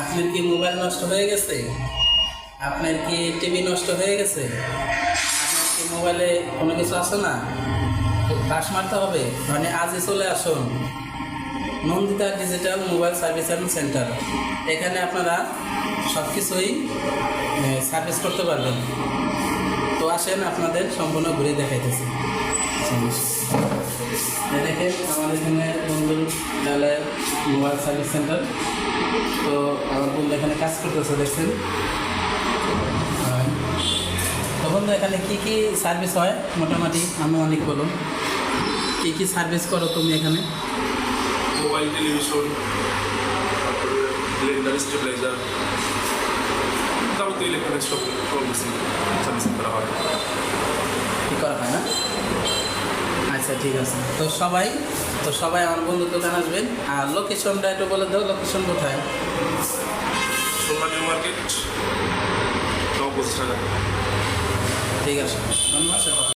আপনার কি মোবাইল নষ্ট হয়ে গেছে? আপনার কি টিভি নষ্ট হয়ে গেছে? আপনার কি মোবাইলে কোনো কিছু আছে না? পাশ মারতে হবে, মানে আজই চলে আসুন Nandita digital mobile service and centre. এখানে আপনারা সব কিছুই সার্ভিস করতে পারবেন। তো আসেন, আপনাদের সম্পূর্ণ ঘুরে দেখাইতেছি। দেখেন আমাদের এখানে বন্ধুর ডালের মোবাইল সার্ভিস সেন্টার। তো আমার বন্ধু এখানে কাজ করতেছে, দেখছেন। তো বন্ধু, এখানে কী কী সার্ভিস হয় মোটামুটি আনুমানিক বলুন, কী কী সার্ভিস করো তুমি এখানে? মোবাইল, টেলিভিশন, তারপরে ব্লেন্ডার, স্টেবিলাইজার, যাবতীয় ইলেকট্রনিক্স সব সার্ভিসিং করা হয়। কী করা হয় না? আচ্ছা, ঠিক আছে। তো সবাই আমার বন্ধুর দোকান আসবেন। আর লোকেশনটা একটু বলে দাও, লোকেশন কোথায়? সোনা নিউ মার্কেট, 9 টাকা। ঠিক আছে, ধন্যবাদ।